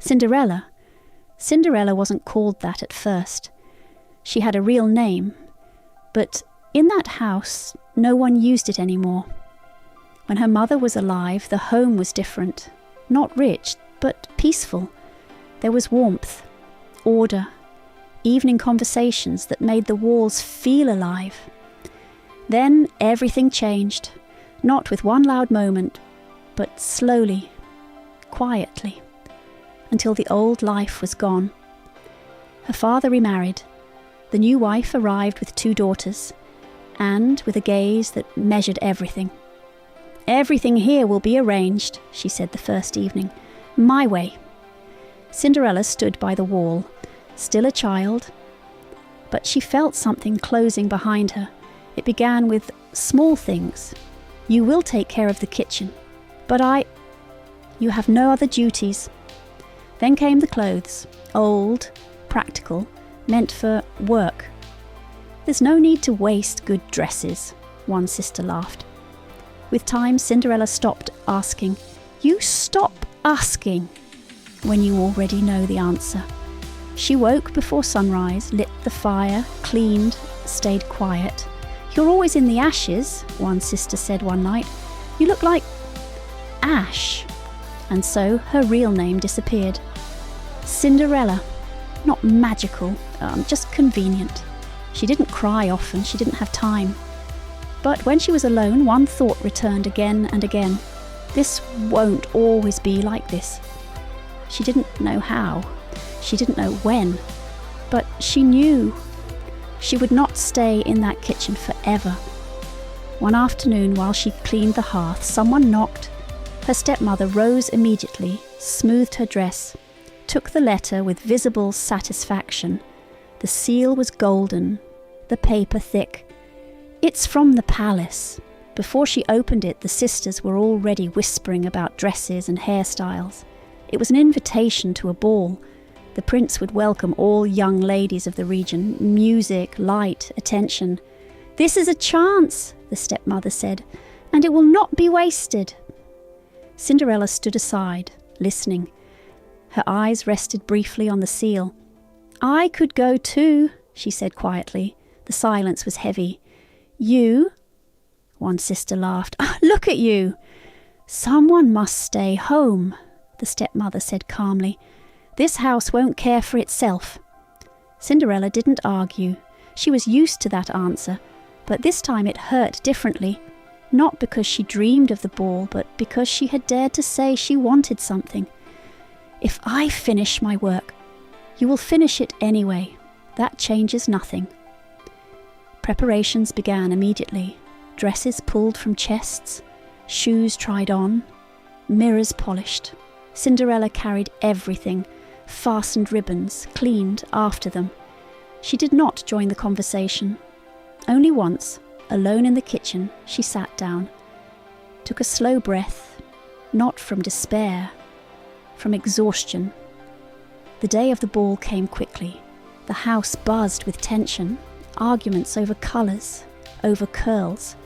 Cinderella. Cinderella wasn't called that at first. She had a real name, but in that house, no one used it anymore. When her mother was alive, the home was different. Not rich, but peaceful. There was warmth, order, evening conversations that made the walls feel alive. Then everything changed, not with one loud moment, but slowly, quietly, until the old life was gone. Her father remarried. The new wife arrived with 2 daughters, and with a gaze that measured everything. "Everything here will be arranged," she said the first evening. "My way." Cinderella stood by the wall, still a child, but she felt something closing behind her. It began with small things. "You will take care of the kitchen, but you have no other duties." Then came the clothes, old, practical, meant for work. "There's no need to waste good dresses," one sister laughed. With time, Cinderella stopped asking. "You stop asking when you already know the answer." She woke before sunrise, lit the fire, cleaned, stayed quiet. "You're always in the ashes," one sister said one night. "You look like ash." And so her real name disappeared. Cinderella. Not magical, just convenient. She didn't cry often, she didn't have time. But when she was alone, one thought returned again and again. This won't always be like this. She didn't know how, she didn't know when, but she knew she would not stay in that kitchen forever. One afternoon, while she cleaned the hearth, someone knocked. Her stepmother rose immediately, smoothed her dress, took the letter with visible satisfaction. The seal was golden, the paper thick. "It's from the palace." Before she opened it, the sisters were already whispering about dresses and hairstyles. It was an invitation to a ball. The prince would welcome all young ladies of the region, music, light, attention. "This is a chance," the stepmother said, "and it will not be wasted." Cinderella stood aside, listening. Her eyes rested briefly on the seal. "I could go too," she said quietly. The silence was heavy. "You?" One sister laughed. "Look at you!" "Someone must stay home," the stepmother said calmly. "This house won't care for itself." Cinderella didn't argue. She was used to that answer, but this time it hurt differently. Not because she dreamed of the ball, but because she had dared to say she wanted something. "If I finish my work, you will finish it anyway. That changes nothing." Preparations began immediately. Dresses pulled from chests, shoes tried on, mirrors polished. Cinderella carried everything, fastened ribbons, cleaned after them. She did not join the conversation. Only once, alone in the kitchen, she sat down, took a slow breath, not from despair, from exhaustion. The day of the ball came quickly. The house buzzed with tension, arguments over colours, over curls,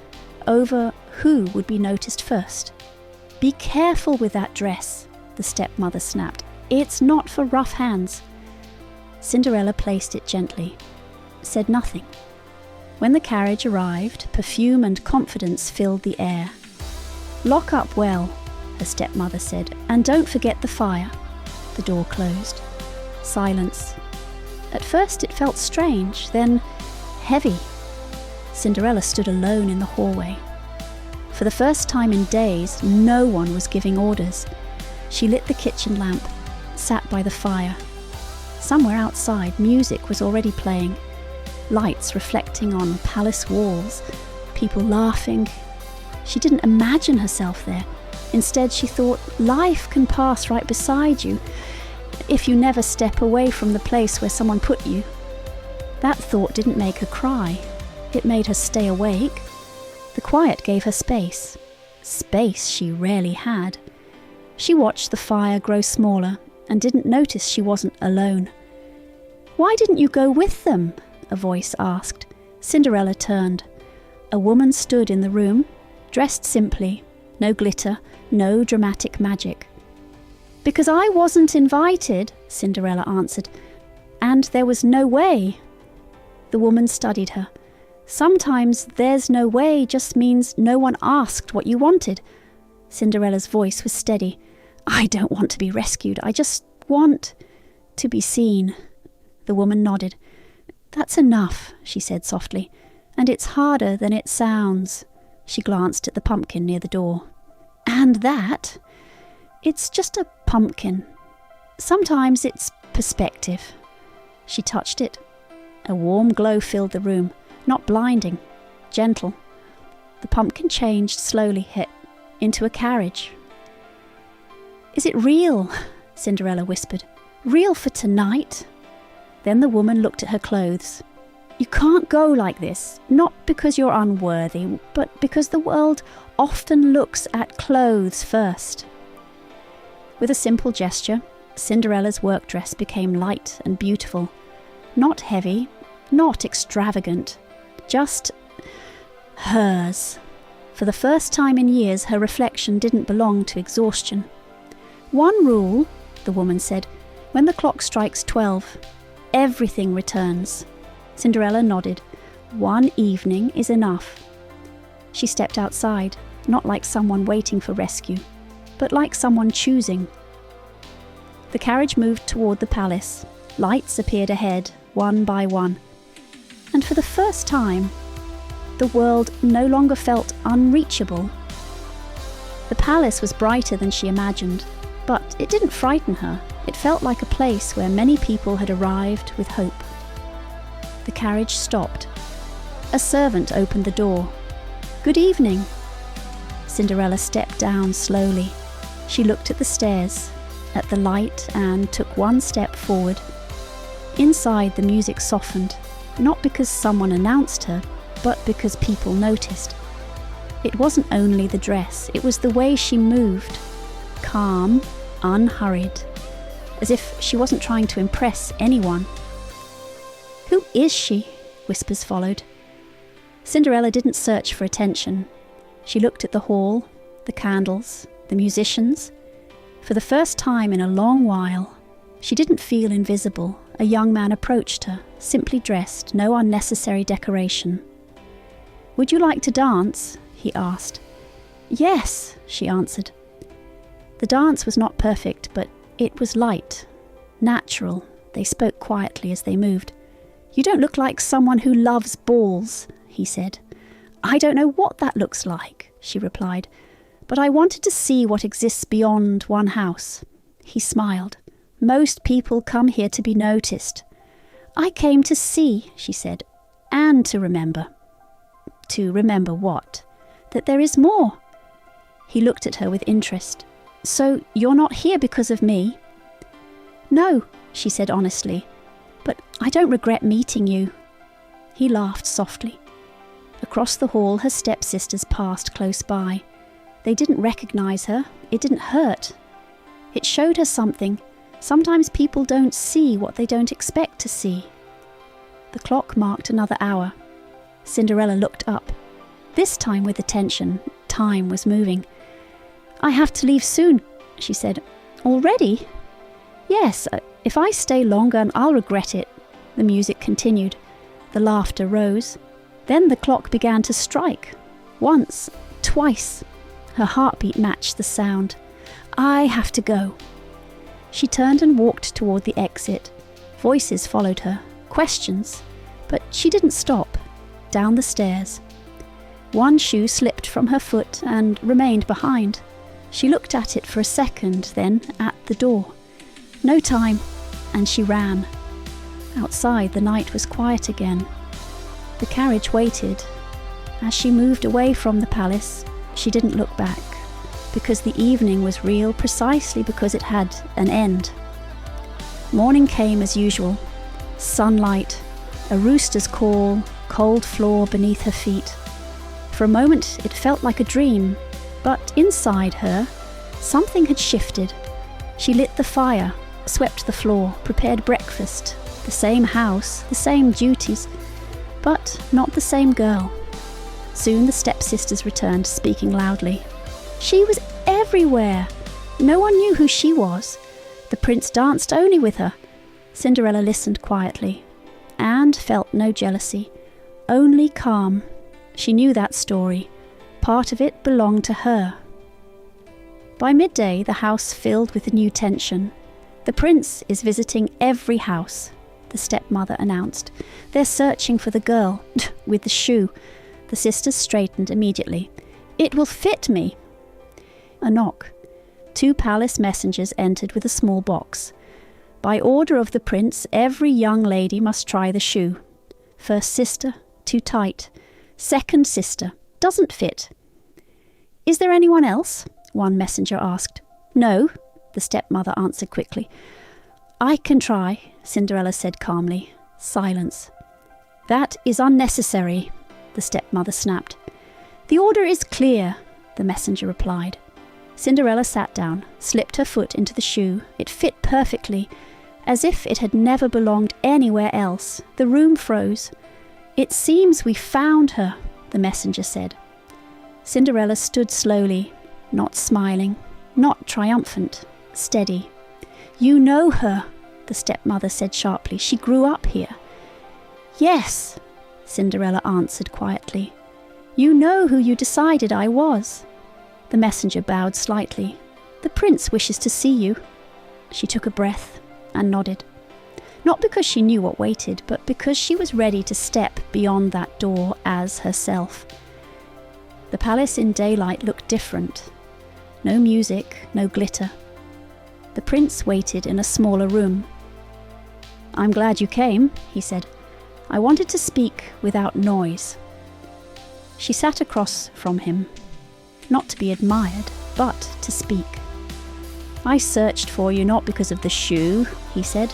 over who would be noticed first. "Be careful with that dress," the stepmother snapped. "It's not for rough hands." Cinderella placed it gently, said nothing. When the carriage arrived, perfume and confidence filled the air. "Lock up well," her stepmother said, "and don't forget the fire." The door closed. Silence. At first it felt strange, then heavy. Cinderella stood alone in the hallway. For the first time in days, no one was giving orders. She lit the kitchen lamp, sat by the fire. Somewhere outside, music was already playing, lights reflecting on palace walls, people laughing. She didn't imagine herself there. Instead, she thought, life can pass right beside you if you never step away from the place where someone put you. That thought didn't make her cry. It made her stay awake. The quiet gave her space. Space she rarely had. She watched the fire grow smaller and didn't notice she wasn't alone. "Why didn't you go with them?" a voice asked. Cinderella turned. A woman stood in the room, dressed simply, no glitter, no dramatic magic. "Because I wasn't invited," Cinderella answered, "and there was no way." The woman studied her. "Sometimes there's no way just means no one asked what you wanted." Cinderella's voice was steady. "I don't want to be rescued. I just want to be seen." The woman nodded. "That's enough," she said softly. "And it's harder than it sounds." She glanced at the pumpkin near the door. "And that? It's just a pumpkin. Sometimes it's perspective." She touched it. A warm glow filled the room, not blinding, gentle. The pumpkin changed slowly into a carriage. "Is it real?" Cinderella whispered. "Real for tonight?" Then the woman looked at her clothes. "You can't go like this, not because you're unworthy, but because the world often looks at clothes first." With a simple gesture, Cinderella's work dress became light and beautiful. Not heavy, not extravagant, just hers. For the first time in years, her reflection didn't belong to exhaustion. "One rule," the woman said, "when the clock strikes 12, everything returns." Cinderella nodded. "One evening is enough." She stepped outside, not like someone waiting for rescue, but like someone choosing. The carriage moved toward the palace. Lights appeared ahead, one by one. And for the first time, the world no longer felt unreachable. The palace was brighter than she imagined, but it didn't frighten her. It felt like a place where many people had arrived with hope. The carriage stopped. A servant opened the door. "Good evening." Cinderella stepped down slowly. She looked at the stairs, at the light, and took one step forward. Inside, the music softened, not because someone announced her, but because people noticed. It wasn't only the dress, it was the way she moved. Calm, unhurried, as if she wasn't trying to impress anyone. "Who is she?" whispers followed. Cinderella didn't search for attention. She looked at the hall, the candles, the musicians. For the first time in a long while, she didn't feel invisible. A young man approached her, simply dressed, no unnecessary decoration. "Would you like to dance?" he asked. "Yes," she answered. The dance was not perfect, but it was light, natural. They spoke quietly as they moved. "You don't look like someone who loves balls," he said. "I don't know what that looks like," she replied, "but I wanted to see what exists beyond one house." He smiled. "Most people come here to be noticed." "I came to see," she said, "and to remember." "To remember what?" "That there is more." He looked at her with interest. "So you're not here because of me?" "No," she said honestly, "but I don't regret meeting you." He laughed softly. Across the hall, her stepsisters passed close by. They didn't recognize her. It didn't hurt. It showed her something. Sometimes people don't see what they don't expect to see. The clock marked another hour. Cinderella looked up. This time with attention. Time was moving. "I have to leave soon," she said. "Already?" "Yes, if I stay longer, I'll regret it." The music continued. The laughter rose. Then the clock began to strike. Once, twice. Her heartbeat matched the sound. "I have to go." She turned and walked toward the exit. Voices followed her. Questions. But she didn't stop. Down the stairs. One shoe slipped from her foot and remained behind. She looked at it for a second, then at the door. No time, and she ran. Outside, the night was quiet again. The carriage waited. As she moved away from the palace, she didn't look back, because the evening was real precisely because it had an end. Morning came as usual. Sunlight, a rooster's call, cold floor beneath her feet. For a moment it felt like a dream, but inside her, something had shifted. She lit the fire, swept the floor, prepared breakfast, the same house, the same duties, but not the same girl. Soon the stepsisters returned, speaking loudly. She was everywhere. No one knew who she was. The prince danced only with her. Cinderella listened quietly and felt no jealousy, only calm. She knew that story. Part of it belonged to her. By midday, the house filled with a new tension. The prince is visiting every house, the stepmother announced. They're searching for the girl with the shoe. The sisters straightened immediately. It will fit me. A knock. 2 palace messengers entered with a small box. By order of the prince, every young lady must try the shoe. First sister, too tight. Second sister, doesn't fit. Is there anyone else? One messenger asked. No, the stepmother answered quickly. I can try, Cinderella said calmly. Silence. That is unnecessary, the stepmother snapped. The order is clear, the messenger replied. Cinderella sat down, slipped her foot into the shoe. It fit perfectly, as if it had never belonged anywhere else. The room froze. It seems we found her, the messenger said. Cinderella stood slowly, not smiling, not triumphant, steady. You know her, the stepmother said sharply. She grew up here. Yes, Cinderella answered quietly. You know who you decided I was. The messenger bowed slightly. The prince wishes to see you. She took a breath and nodded. Not because she knew what waited, but because she was ready to step beyond that door as herself. The palace in daylight looked different. No music, no glitter. The prince waited in a smaller room. I'm glad you came, he said. I wanted to speak without noise. She sat across from him, not to be admired, but to speak. I searched for you not because of the shoe, he said.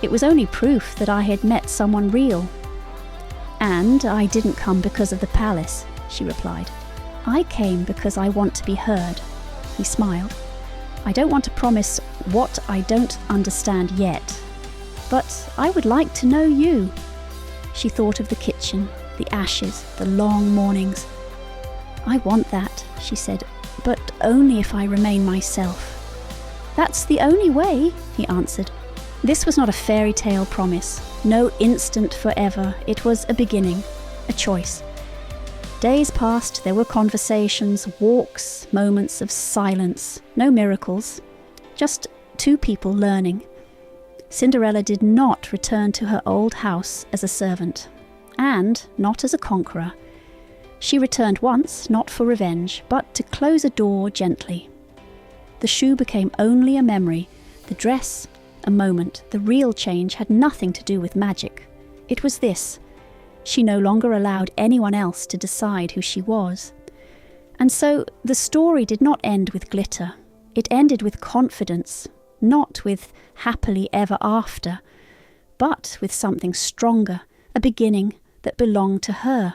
It was only proof that I had met someone real. And I didn't come because of the palace, she replied. I came because I want to be heard. He smiled. I don't want to promise what I don't understand yet, but I would like to know you. She thought of the kitchen, the ashes, the long mornings. I want that, she said, but only if I remain myself. That's the only way, he answered. This was not a fairy tale promise, no instant forever. It was a beginning, a choice. Days passed, there were conversations, walks, moments of silence, no miracles, just 2 people learning. Cinderella did not return to her old house as a servant, and not as a conqueror. She returned once, not for revenge, but to close a door gently. The shoe became only a memory, the dress, a moment. The real change had nothing to do with magic. It was this. She no longer allowed anyone else to decide who she was. And so the story did not end with glitter. It ended with confidence, not with happily ever after, but with something stronger, a beginning that belonged to her.